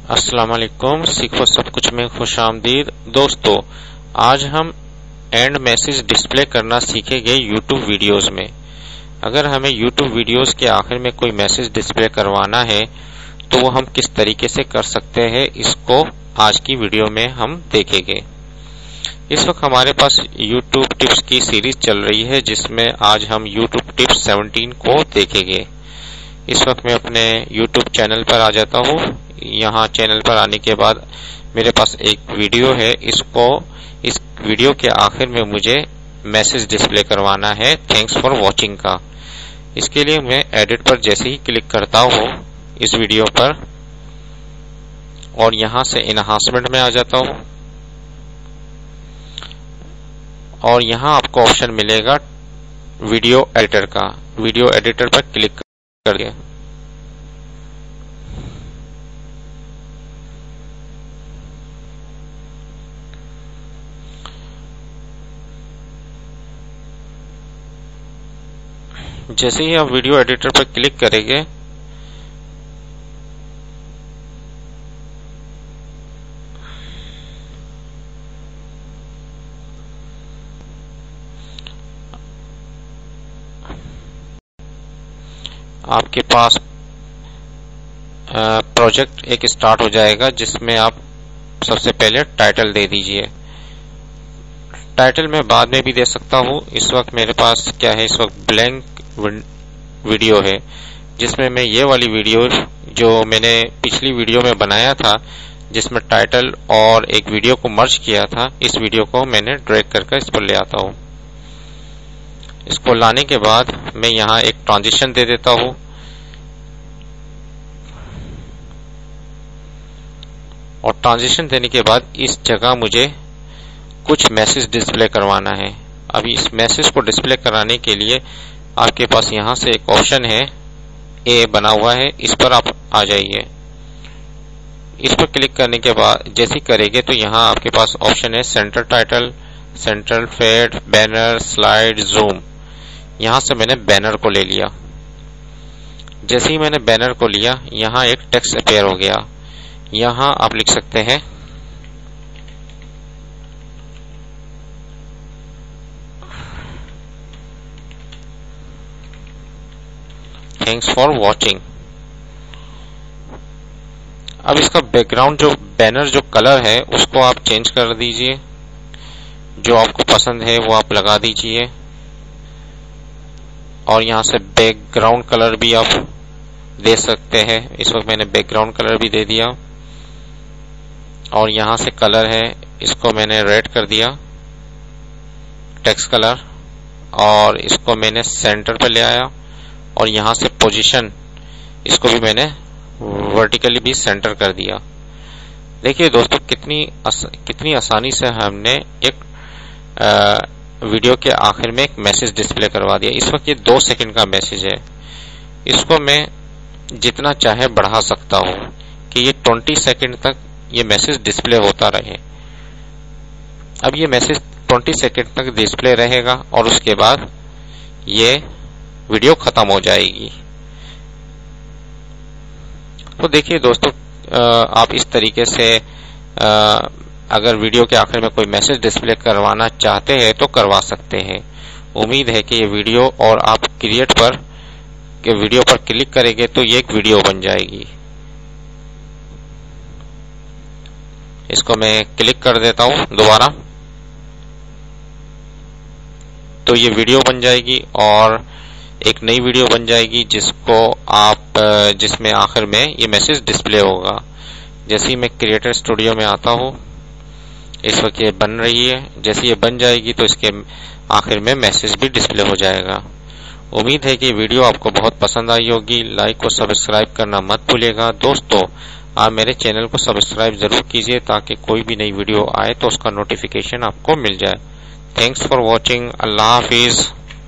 अस्सलाम वालेकुम। सीखो सब कुछ में खुश आमदीद। दोस्तों, आज हम एंड मैसेज डिस्प्ले करना सीखेंगे यूट्यूब वीडियोस में। अगर हमें यूट्यूब वीडियोस के आखिर में कोई मैसेज डिस्प्ले करवाना है तो वो हम किस तरीके से कर सकते हैं, इसको आज की वीडियो में हम देखेंगे। इस वक्त हमारे पास यूट्यूब टिप्स की सीरीज चल रही है, जिसमें आज हम यूट्यूब टिप्स 17 को देखेंगे। इस वक्त मैं अपने यूट्यूब चैनल पर आ जाता हूँ। यहाँ चैनल पर आने के बाद मेरे पास एक वीडियो है। इस वीडियो के आखिर में मुझे मैसेज डिस्प्ले करवाना है थैंक्स फॉर वॉचिंग का। इसके लिए मैं एडिट पर जैसे ही क्लिक करता हूँ इस वीडियो पर और यहाँ से इनहांसमेंट में आ जाता हूँ और यहाँ आपको ऑप्शन मिलेगा वीडियो एडिटर का। वीडियो एडिटर पर क्लिक करके जैसे ही आप वीडियो एडिटर पर क्लिक करेंगे आपके पास प्रोजेक्ट एक स्टार्ट हो जाएगा, जिसमें आप सबसे पहले टाइटल दे दीजिए। टाइटल मैं बाद में भी दे सकता हूँ। इस वक्त मेरे पास क्या है, इस वक्त ब्लैंक वीडियो है, जिसमें मैं ये वाली वीडियो जो मैंने पिछली वीडियो में बनाया था, जिसमें टाइटल और एक वीडियो को मर्ज किया था, इस वीडियो को मैंने ड्रैग करके इस पर ले आता हूँ। इसको लाने के बाद मैं यहाँ एक ट्रांजिशन दे देता हूँ और ट्रांजिशन देने के बाद इस जगह मुझे कुछ मैसेज डिस्प्ले करवाना है। अभी इस मैसेज को डिस्प्ले कराने के लिए आपके पास यहाँ से एक ऑप्शन है, ए बना हुआ है, इस पर आप आ जाइए। इस पर क्लिक करने के बाद जैसे करेंगे तो यहाँ आपके पास ऑप्शन है centre title, central fade, banner, slide, zoom. यहाँ से मैंने बैनर को ले लिया। जैसे ही मैंने बैनर को लिया, यहाँ एक टेक्स्ट अपीयर हो गया। यहाँ आप लिख सकते हैं थैंक्स फॉर वॉचिंग। अब इसका बैकग्राउंड जो बैनर जो कलर है उसको आप चेंज कर दीजिए, जो आपको पसंद है वो आप लगा दीजिए और यहाँ से बैकग्राउंड कलर भी आप दे सकते हैं। इस वक्त मैंने बैकग्राउंड कलर भी दे दिया और यहाँ से कलर है, इसको मैंने रेड कर दिया, टेक्स्ट कलर, और इसको मैंने सेंटर पे ले आया और यहाँ से पोजीशन, इसको भी मैंने वर्टिकली भी सेंटर कर दिया। देखिए दोस्तों, कितनी आसानी से हमने एक वीडियो के आखिर में एक मैसेज डिस्प्ले करवा दिया। इस वक्त ये 2 सेकंड का मैसेज है। इसको मैं जितना चाहे बढ़ा सकता हूँ कि ये 20 सेकंड तक ये मैसेज डिस्प्ले होता रहे। अब ये मैसेज 20 सेकंड तक डिस्प्ले रहेगा और उसके बाद ये वीडियो खत्म हो जाएगी। तो देखिए दोस्तों, आप इस तरीके से अगर वीडियो के आखिर में कोई मैसेज डिस्प्ले करवाना चाहते हैं तो करवा सकते हैं। उम्मीद है कि ये वीडियो, और आप क्रिएट पर के वीडियो पर क्लिक करेंगे तो ये एक वीडियो बन जाएगी। इसको मैं क्लिक कर देता हूं दोबारा, तो ये वीडियो बन जाएगी और एक नई वीडियो बन जाएगी जिसमें आखिर में ये मैसेज डिस्प्ले होगा। जैसे ही मैं क्रिएटर स्टूडियो में आता हूँ, इस वक्त ये बन रही है। जैसे ये बन जाएगी तो इसके आखिर में मैसेज भी डिस्प्ले हो जाएगा। उम्मीद है कि वीडियो आपको बहुत पसंद आई होगी। लाइक और सब्सक्राइब करना मत भूलिएगा। दोस्तों, आप मेरे चैनल को सब्सक्राइब जरूर कीजिए ताकि कोई भी नई वीडियो आए तो उसका नोटिफिकेशन आपको मिल जाए। Thanks for watching. Allah Hafiz.